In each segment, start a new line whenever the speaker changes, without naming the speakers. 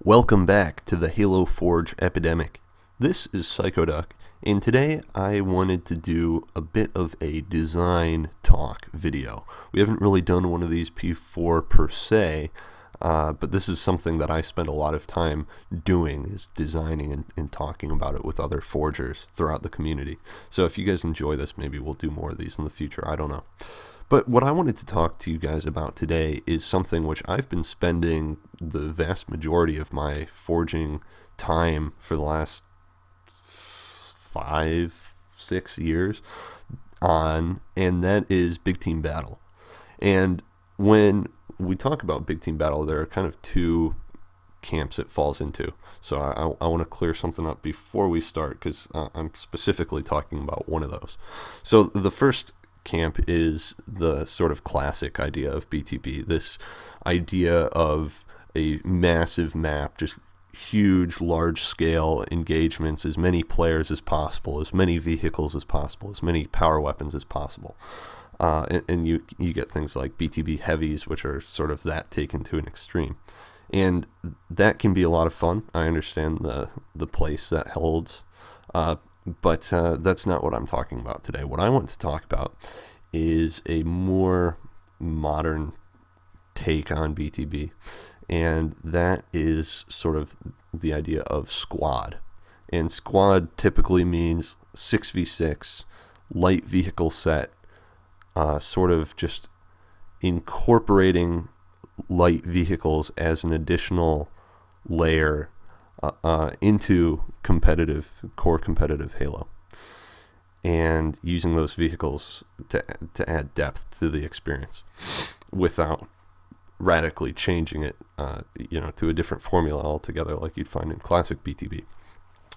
Welcome back to the Halo Forge epidemic. This is Psychoduck, and today I wanted to do a bit of a design talk video. We haven't really done one of these before per se, but this is something that I spend a lot of time doing, is designing and talking about it with other forgers throughout the community. So if you guys enjoy this, maybe we'll do more of these in the future, I don't know. But what I wanted to talk to you guys about today is something which I've been spending the vast majority of my forging time for the last 5-6 years on, and that is Big Team Battle. And when we talk about Big Team Battle, there are kind of two camps it falls into. So I want to clear something up before we start, because I'm specifically talking about one of those. So the first camp is the sort of classic idea of BTB, this idea of a massive map, just huge, large-scale engagements, as many players as possible, as many vehicles as possible, as many power weapons as possible. And you get things like BTB heavies, which are sort of that taken to an extreme. And that can be a lot of fun. I understand the place that holds. But that's not what I'm talking about today. What I want to talk about is a more modern take on BTB, and that is sort of the idea of squad. And squad typically means 6v6, light vehicle set, sort of just incorporating light vehicles as an additional layer into core competitive Halo, and using those vehicles to add depth to the experience without radically changing it to a different formula altogether, like you'd find in classic BTB.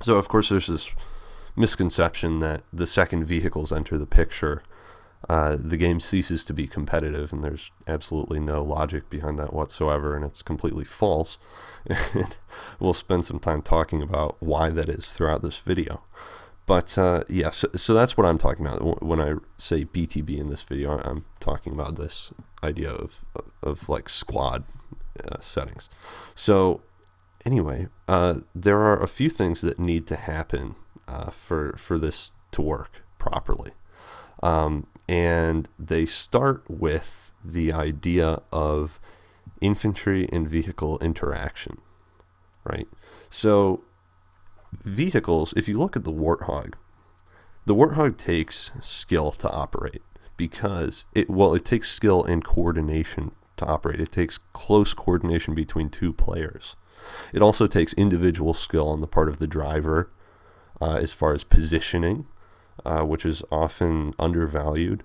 So of course there's this misconception that the second vehicles enter the picture, the game ceases to be competitive, and there's absolutely no logic behind that whatsoever, and it's completely false. And we'll spend some time talking about why that is throughout this video. But so that's what I'm talking about when I say BTB in this video. I'm talking about this idea of like squad settings. So anyway, there are a few things that need to happen for this to work properly. And they start with the idea of infantry and vehicle interaction, right? So vehicles, if you look at the Warthog takes skill to operate, because it takes skill and coordination to operate. It takes close coordination between two players. It also takes individual skill on the part of the driver, as far as positioning, which is often undervalued,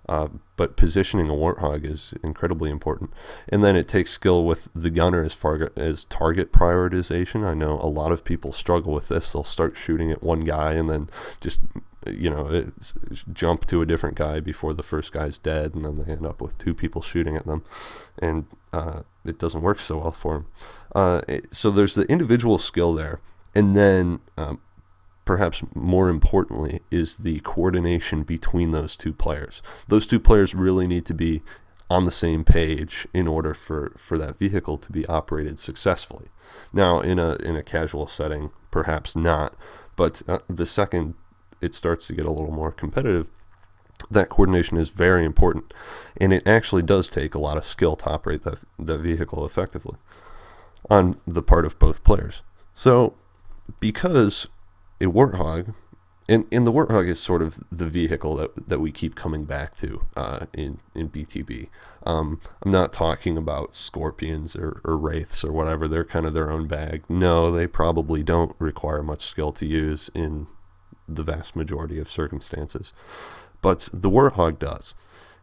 but positioning a Warthog is incredibly important. And then it takes skill with the gunner as far as target prioritization. I know a lot of people struggle with this. They'll start shooting at one guy and then just jump to a different guy before the first guy's dead, and then they end up with two people shooting at them, and it doesn't work so well for them. So there's the individual skill there, and then perhaps more importantly is the coordination between those two players. Those two players really need to be on the same page in order for that vehicle to be operated successfully. Now, in a casual setting, perhaps not, but the second it starts to get a little more competitive, that coordination is very important, and it actually does take a lot of skill to operate that vehicle effectively on the part of both players. So because a Warthog, and the Warthog is sort of the vehicle that we keep coming back to in BTB. I'm not talking about Scorpions or Wraiths or whatever. They're kind of their own bag. No, they probably don't require much skill to use in the vast majority of circumstances. But the Warthog does.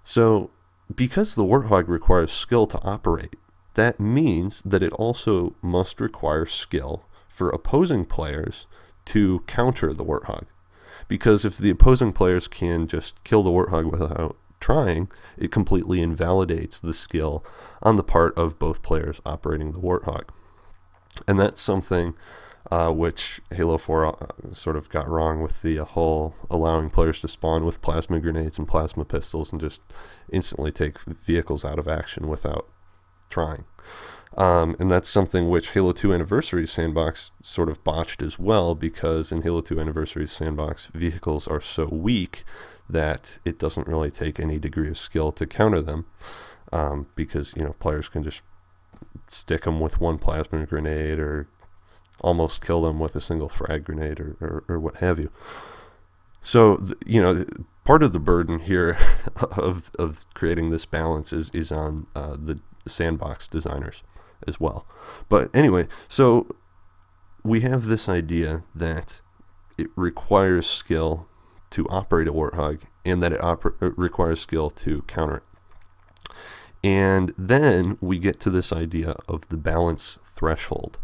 So because the Warthog requires skill to operate, that means that it also must require skill for opposing players to counter the Warthog. Because if the opposing players can just kill the Warthog without trying, it completely invalidates the skill on the part of both players operating the Warthog. And that's something which Halo 4 sort of got wrong with the whole allowing players to spawn with plasma grenades and plasma pistols and just instantly take vehicles out of action without trying. And that's something which Halo 2 Anniversary Sandbox sort of botched as well, because in Halo 2 Anniversary Sandbox, vehicles are so weak that it doesn't really take any degree of skill to counter them, because, players can just stick them with one plasma grenade or almost kill them with a single frag grenade or what have you. So, part of the burden here of creating this balance is on the sandbox designers as well. But anyway, so we have this idea that it requires skill to operate a Warthog, and that it requires skill to counter it. And then we get to this idea of the balance threshold.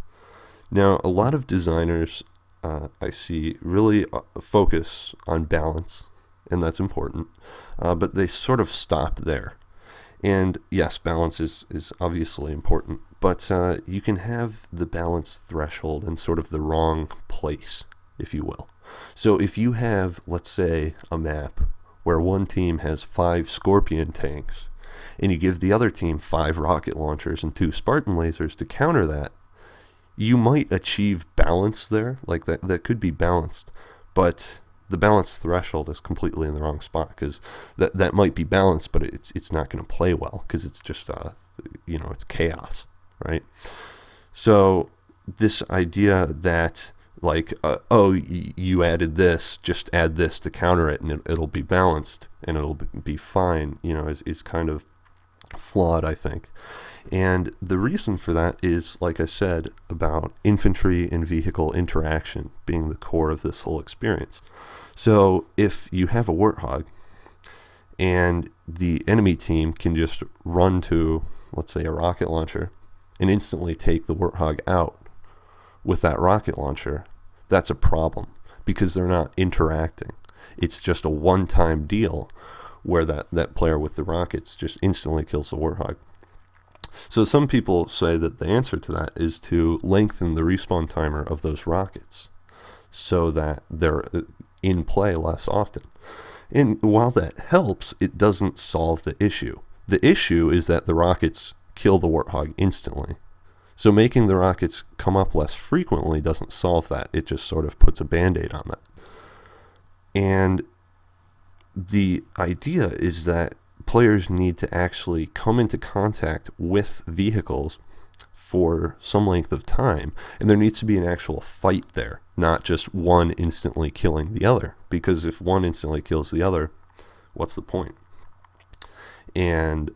Now, a lot of designers I see really focus on balance, and that's important, but they sort of stop there. And yes, balance is obviously important, but you can have the balance threshold in sort of the wrong place, if you will. So if you have, let's say, a map where one team has 5 Scorpion tanks, and you give the other team 5 rocket launchers and 2 Spartan lasers to counter that, you might achieve balance there, like that could be balanced, but the balance threshold is completely in the wrong spot, because that might be balanced, but it's not going to play well, because it's just it's chaos, right? So this idea that you added this, just add this to counter it, and it'll be balanced and it'll be fine, is kind of flawed, I think. And the reason for that is, like I said, about infantry and vehicle interaction being the core of this whole experience. So if you have a Warthog and the enemy team can just run to, let's say, a rocket launcher and instantly take the Warthog out with that rocket launcher, that's a problem, because they're not interacting. It's just a one-time deal where that player with the rockets just instantly kills the Warthog. So some people say that the answer to that is to lengthen the respawn timer of those rockets so that they're in play less often. And while that helps, it doesn't solve the issue. The issue is that the rockets kill the Warthog instantly. So making the rockets come up less frequently doesn't solve that. It just sort of puts a band-aid on that. And the idea is that players need to actually come into contact with vehicles for some length of time, and there needs to be an actual fight there, not just one instantly killing the other, because if one instantly kills the other, what's the point? And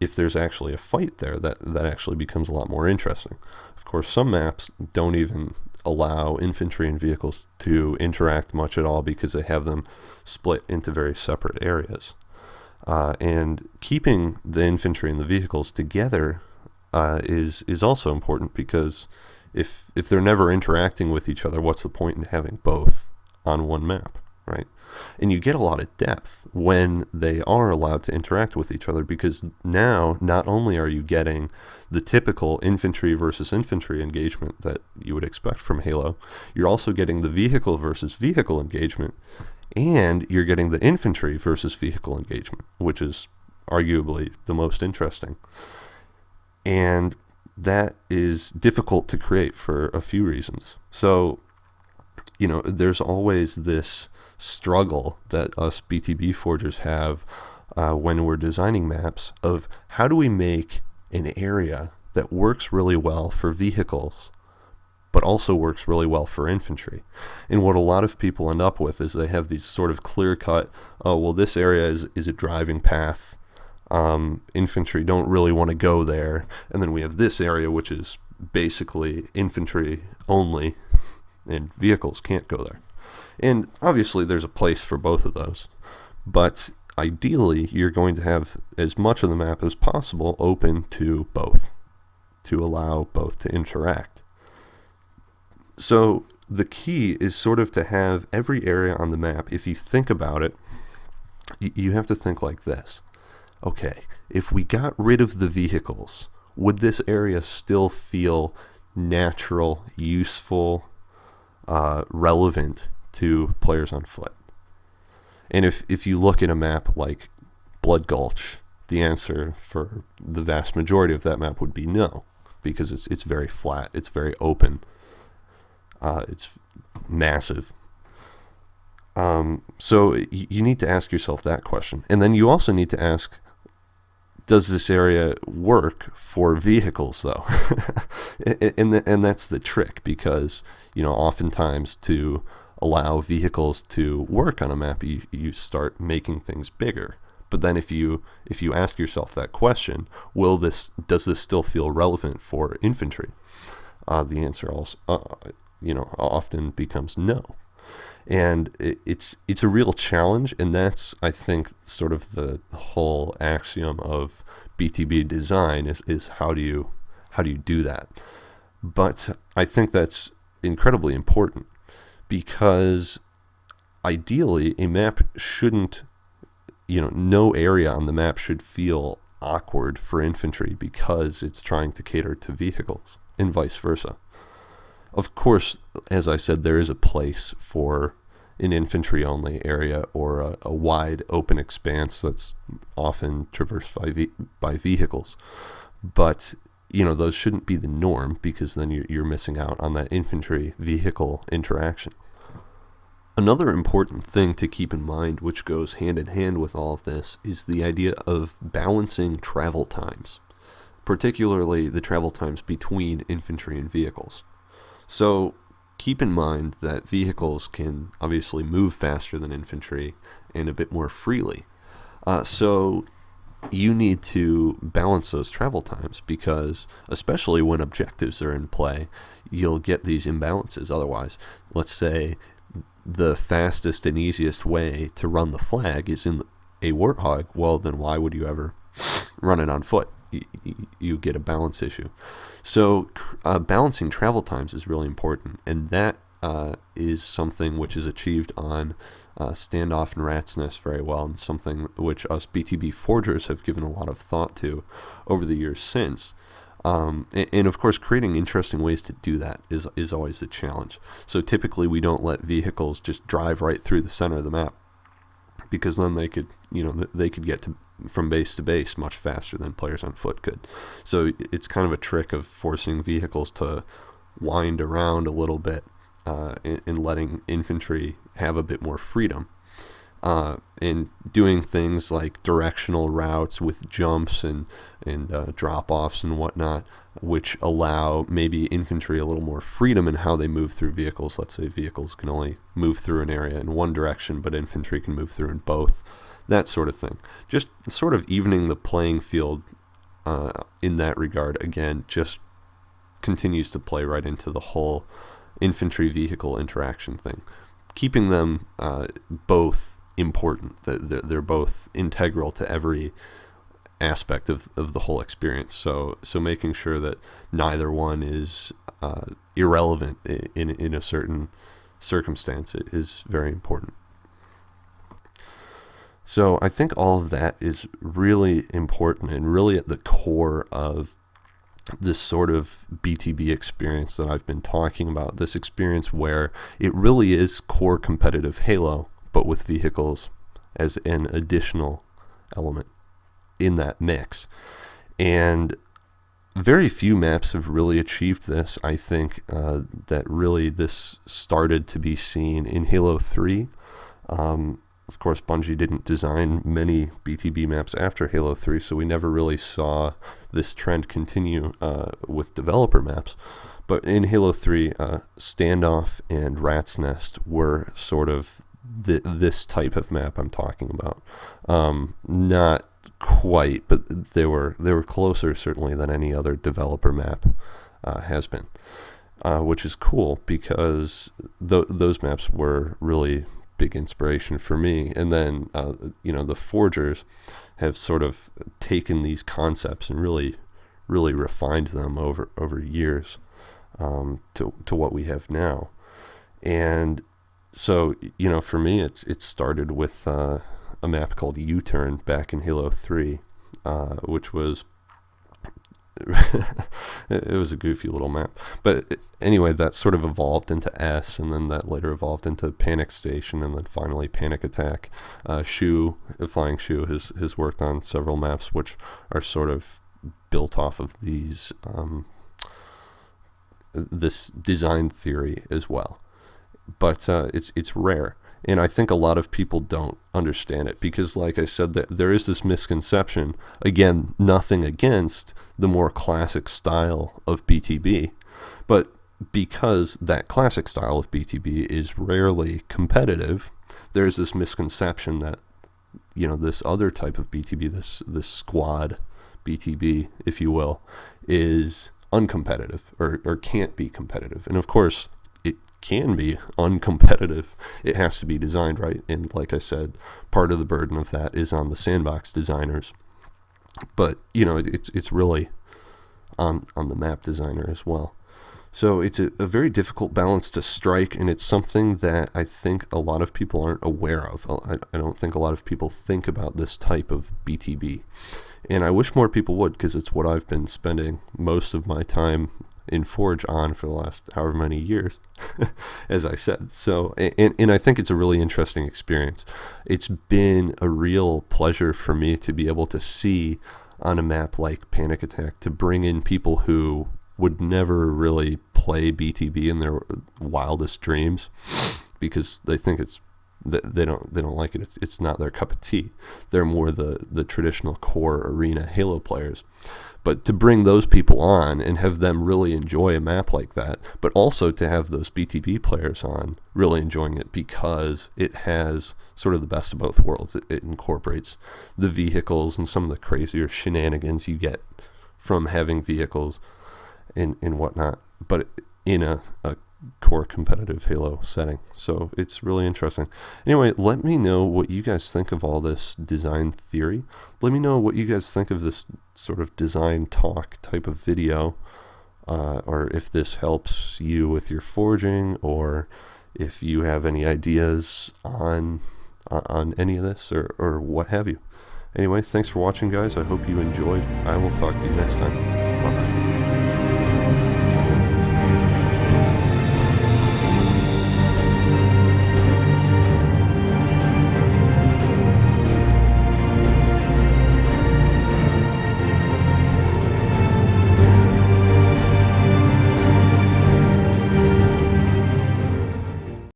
if there's actually a fight there, that actually becomes a lot more interesting. Of course, some maps don't even allow infantry and vehicles to interact much at all, because they have them split into very separate areas. And keeping the infantry and the vehicles together is also important, because if they're never interacting with each other, what's the point in having both on one map, right? And you get a lot of depth when they are allowed to interact with each other, because now not only are you getting the typical infantry versus infantry engagement that you would expect from Halo, you're also getting the vehicle versus vehicle engagement, and you're getting the infantry versus vehicle engagement, which is arguably the most interesting. And that is difficult to create for a few reasons. So, there's always this struggle that us BTB forgers have when we're designing maps of how do we make an area that works really well for vehicles but also works really well for infantry. And what a lot of people end up with is they have these sort of clear-cut, this area is a driving path. Infantry don't really want to go there. And then we have this area, which is basically infantry only, and vehicles can't go there. And obviously there's a place for both of those. But ideally, you're going to have as much of the map as possible open to both, to allow both to interact. So the key is sort of to have every area on the map, if you think about it, you have to think like this. Okay, if we got rid of the vehicles, would this area still feel natural, useful, relevant to players on foot? And if you look at a map like Blood Gulch, the answer for the vast majority of that map would be no. because it's very flat, it's very open, it's massive. So you need to ask yourself that question, and then you also need to ask, does this area work for vehicles though? and that's the trick, because oftentimes to allow vehicles to work on a map, you start making things bigger. But then if you ask yourself that question, does this still feel relevant for infantry? The answer also often becomes no. And it's a real challenge, and that's, I think, sort of the whole axiom of BTB design is how do you do that? But I think that's incredibly important, because ideally a map shouldn't, no area on the map should feel awkward for infantry because it's trying to cater to vehicles, and vice versa. Of course, as I said, there is a place for an infantry-only area or a wide open expanse that's often traversed by vehicles. But, those shouldn't be the norm, because then you're missing out on that infantry-vehicle interaction. Another important thing to keep in mind, which goes hand in hand with all of this, is the idea of balancing travel times, particularly the travel times between infantry and vehicles. So keep in mind that vehicles can obviously move faster than infantry and a bit more freely. So you need to balance those travel times, because especially when objectives are in play, you'll get these imbalances otherwise. Let's say the fastest and easiest way to run the flag is in a Warthog. Well, then why would you ever run it on foot? You get a balance issue. So balancing travel times is really important, and that is something which is achieved on Standoff and Rat's Nest very well, and something which us BTB forgers have given a lot of thought to over the years since. And of course, creating interesting ways to do that is always the challenge. So typically we don't let vehicles just drive right through the center of the map, because then they could get from base to base much faster than players on foot could. So it's kind of a trick of forcing vehicles to wind around a little bit, and letting infantry have a bit more freedom, and doing things like directional routes with jumps and drop-offs and whatnot, which allow maybe infantry a little more freedom in how they move through vehicles. Let's say vehicles can only move through an area in one direction, but infantry can move through in both. That sort of thing. Just sort of evening the playing field in that regard, again, just continues to play right into the whole infantry-vehicle interaction thing. Keeping them both important. They're both integral to every aspect of the whole experience. So making sure that neither one is irrelevant in a certain circumstance is very important. So I think all of that is really important and really at the core of this sort of BTB experience that I've been talking about, this experience where it really is core competitive Halo, but with vehicles as an additional element in that mix. And very few maps have really achieved this. I think that really this started to be seen in Halo 3. Of course, Bungie didn't design many BTB maps after Halo 3, so we never really saw this trend continue with developer maps. But in Halo 3, Standoff and Rat's Nest were sort of this type of map I'm talking about. Not quite, but they were closer certainly than any other developer map has been, which is cool, because those maps were really big inspiration for me. And then the forgers have sort of taken these concepts and really refined them over years to what we have now. And so for me it started with a map called U-Turn back in Halo 3, which was it was a goofy little map. But anyway, that sort of evolved into S, and then that later evolved into Panic Station, and then finally Panic Attack. Flying Shoe has worked on several maps which are sort of built off of these this design theory as well. But it's rare. And I think a lot of people don't understand it because, like I said, that there is this misconception. Again, nothing against the more classic style of BTB, but because that classic style of BTB is rarely competitive, there's this misconception that, you know, this other type of BTB, this squad BTB, if you will, is uncompetitive or can't be competitive. And of course, it can be uncompetitive. It has to be designed right. And like I said, part of the burden of that is on the sandbox designers. But, you know, it's really on the map designer as well. So it's a very difficult balance to strike, and it's something that I think a lot of people aren't aware of. I don't think a lot of people think about this type of BTB. And I wish more people would, because it's what I've been spending most of my time in Forge on for the last however many years, as I said. So, and I think it's a really interesting experience. It's been a real pleasure for me to be able to see on a map like Panic Attack, to bring in people who would never really play BTB in their wildest dreams because they think they don't like it. It's not their cup of tea. They're more the traditional core arena Halo players. But to bring those people on and have them really enjoy a map like that, but also to have those BTB players on really enjoying it because it has sort of the best of both worlds. It incorporates the vehicles and some of the crazier shenanigans you get from having vehicles and whatnot, but in a core competitive Halo setting. So it's really interesting. Anyway, let me know what you guys think of all this design theory. Let me know what you guys think of this sort of design talk type of video, or if this helps you with your forging, or if you have any ideas on any of this, or what have you. Anyway, thanks for watching, guys. I hope you enjoyed. I will talk to you next time. Bye.